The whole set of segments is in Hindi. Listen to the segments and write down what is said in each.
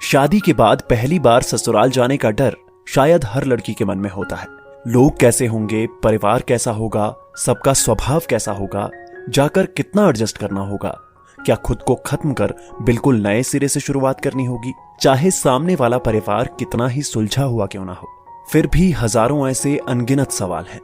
शादी के बाद पहली बार ससुराल जाने का डर शायद हर लड़की के मन में होता है। लोग कैसे होंगे, परिवार कैसा होगा, सबका स्वभाव कैसा होगा, जाकर कितना एडजस्ट करना होगा, क्या खुद को खत्म कर बिल्कुल नए सिरे से शुरुआत करनी होगी, चाहे सामने वाला परिवार कितना ही सुलझा हुआ क्यों ना हो। फिर भी हजारों ऐसे अनगिनत सवाल हैं।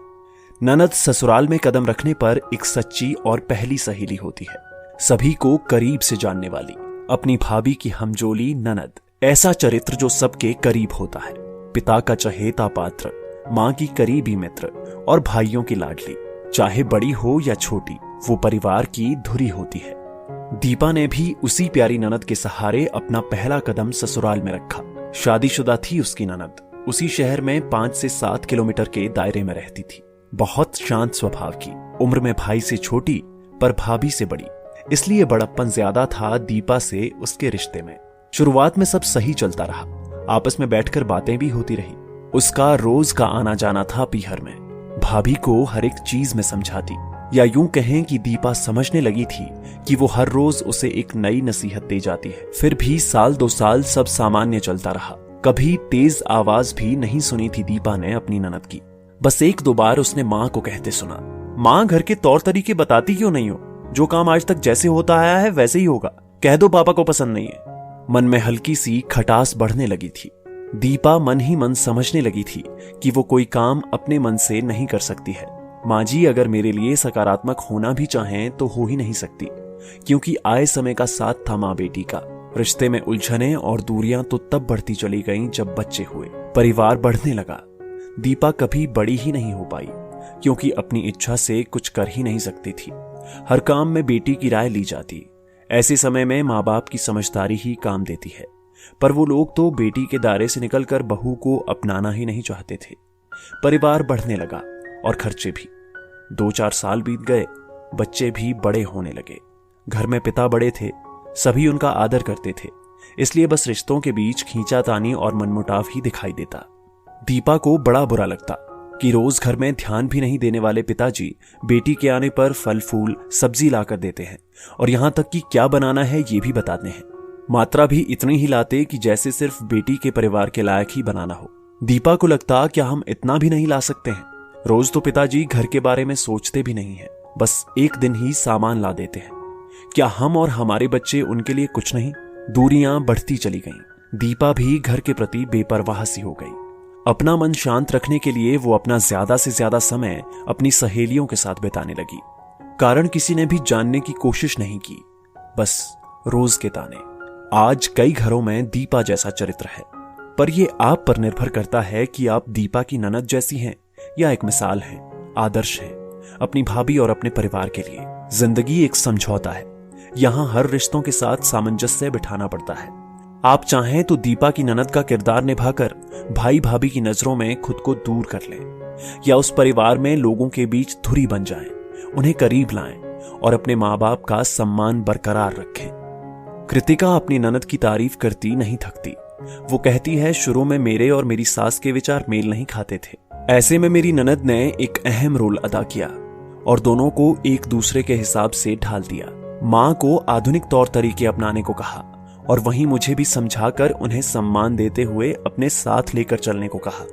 ननद ससुराल में कदम रखने पर एक सच्ची और पहली सहेली होती है, सभी को करीब से जानने वाली, अपनी भाभी की हमजोली ननद। ऐसा चरित्र जो सबके करीब होता है, पिता का चहेता पात्र, माँ की करीबी मित्र और भाइयों की लाडली। चाहे बड़ी हो या छोटी, वो परिवार की धुरी होती है। दीपा ने भी उसी प्यारी ननद के सहारे अपना पहला कदम ससुराल में रखा। शादीशुदा थी उसकी ननद, उसी शहर में 5 से 7 किलोमीटर के दायरे में रहती थी। बहुत शांत स्वभाव की, उम्र में भाई से छोटी पर भाभी से बड़ी, इसलिए बड़प्पन ज्यादा था दीपा से उसके रिश्ते में। शुरुआत में सब सही चलता रहा, आपस में बैठकर बातें भी होती रही। उसका रोज का आना जाना था पीहर में। भाभी को हर एक चीज में समझाती, या यूं कहें कि दीपा समझने लगी थी कि वो हर रोज उसे एक नई नसीहत दे जाती है। फिर भी साल 2 साल सब सामान्य चलता रहा। कभी तेज आवाज भी नहीं सुनी थी दीपा ने अपनी ननद की। बस 1-2 बार उसने माँ को कहते सुना, माँ घर के तौर तरीके बताती क्यों नहीं हो? जो काम आज तक जैसे होता आया है वैसे ही होगा, कह दो पापा को पसंद नहीं है। मन में हल्की सी खटास बढ़ने लगी थी। दीपा मन ही मन समझने लगी थी कि वो कोई काम अपने मन से नहीं कर सकती है। माँ जी अगर मेरे लिए सकारात्मक होना भी चाहें तो हो ही नहीं सकती, क्योंकि आए समय का साथ था माँ बेटी का। रिश्ते में उलझने और दूरियां तो तब बढ़ती चली गईं जब बच्चे हुए, परिवार बढ़ने लगा। दीपा कभी बड़ी ही नहीं हो पाई, क्योंकि अपनी इच्छा से कुछ कर ही नहीं सकती थी। हर काम में बेटी की राय ली जाती। ऐसे समय में माँ बाप की समझदारी ही काम देती है, पर वो लोग तो बेटी के दायरे से निकलकर बहू को अपनाना ही नहीं चाहते थे। परिवार बढ़ने लगा और खर्चे भी। 2-4 साल बीत गए, बच्चे भी बड़े होने लगे। घर में पिता बड़े थे, सभी उनका आदर करते थे, इसलिए बस रिश्तों के बीच खींचातानी और मनमुटाव ही दिखाई देता। दीपा को बड़ा बुरा लगता कि रोज घर में ध्यान भी नहीं देने वाले पिताजी बेटी के आने पर फल फूल सब्जी लाकर देते हैं, और यहां तक कि क्या बनाना है ये भी बताते हैं। मात्रा भी इतनी ही लाते कि जैसे सिर्फ बेटी के परिवार के लायक ही बनाना हो। दीपा को लगता क्या हम इतना भी नहीं ला सकते हैं? रोज तो पिताजी घर के बारे में सोचते भी नहीं है, बस एक दिन ही सामान ला देते हैं। क्या हम और हमारे बच्चे उनके लिए कुछ नहीं? दूरियां बढ़ती चली गईं। दीपा भी घर के प्रति बेपरवाह सी हो गई। अपना मन शांत रखने के लिए वो अपना ज्यादा से ज्यादा समय अपनी सहेलियों के साथ बिताने लगी। कारण किसी ने भी जानने की कोशिश नहीं की, बस रोज के ताने। आज कई घरों में दीपा जैसा चरित्र है, पर यह आप पर निर्भर करता है कि आप दीपा की ननद जैसी हैं या एक मिसाल हैं, आदर्श हैं अपनी भाभी और अपने परिवार के लिए। जिंदगी एक समझौता है, यहां हर रिश्तों के साथ सामंजस्य बिठाना पड़ता है। आप चाहें तो दीपा की ननद का किरदार निभाकर भाई भाभी की नजरों में खुद को दूर कर लें, या उस परिवार में लोगों के बीच धुरी बन जाएं, उन्हें करीब लाएं और अपने माँ बाप का सम्मान बरकरार रखें। कृतिका अपनी ननद की तारीफ करती नहीं थकती। वो कहती है, शुरू में मेरे और मेरी सास के विचार मेल नहीं खाते थे, ऐसे में मेरी ननद ने एक अहम रोल अदा किया और दोनों को एक दूसरे के हिसाब से ढाल दिया। माँ को आधुनिक तौर तरीके अपनाने को कहा और वहीं मुझे भी समझाकर उन्हें सम्मान देते हुए अपने साथ लेकर चलने को कहा।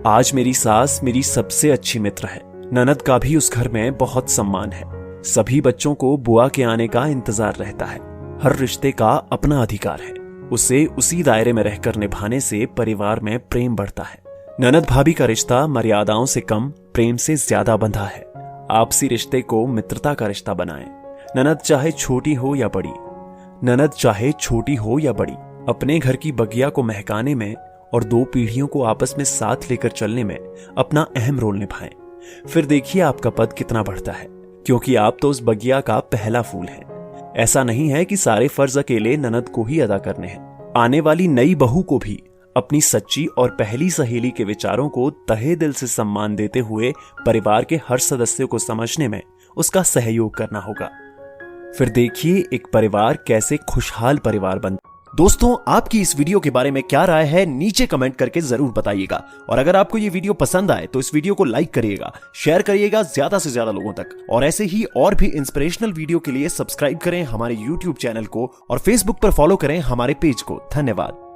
आज मेरी सास मेरी सबसे अच्छी मित्र है। ननद का भी उस घर में बहुत सम्मान है। सभी बच्चों को बुआ के आने का इंतजार रहता है। हर रिश्ते का अपना अधिकार है, उसे उसी दायरे में रहकर निभाने से परिवार में प्रेम बढ़ता है। ननद भाभी का रिश्ता मर्यादाओं से कम, प्रेम से ज्यादा बंधा है। आपसी रिश्ते को मित्रता का रिश्ता बनाएं। ननद चाहे छोटी हो या बड़ी, अपने घर की बगिया को महकाने में और 2 पीढ़ियों को आपस में साथ लेकर चलने में अपना अहम रोल निभाएं। फिर देखिए आपका पद कितना बढ़ता है, क्योंकि आप तो उस बगिया का पहला फूल हैं। ऐसा नहीं है कि सारे फर्ज अकेले ननद को ही अदा करने हैं। आने वाली नई बहू को भी अपनी सच्ची और पहली सहेली के विचारों को तहे दिल से सम्मान देते हुए परिवार के हर सदस्य को समझने में उसका सहयोग करना होगा। फिर देखिए एक परिवार कैसे खुशहाल परिवार बनता। दोस्तों, आपकी इस वीडियो के बारे में क्या राय है नीचे कमेंट करके जरूर बताइएगा, और अगर आपको ये वीडियो पसंद आए तो इस वीडियो को लाइक करिएगा, शेयर करिएगा ज्यादा से ज्यादा लोगों तक, और ऐसे ही और भी इंस्पिरेशनल वीडियो के लिए सब्सक्राइब करें हमारे YouTube चैनल को और Facebook पर फॉलो करें हमारे पेज को। धन्यवाद।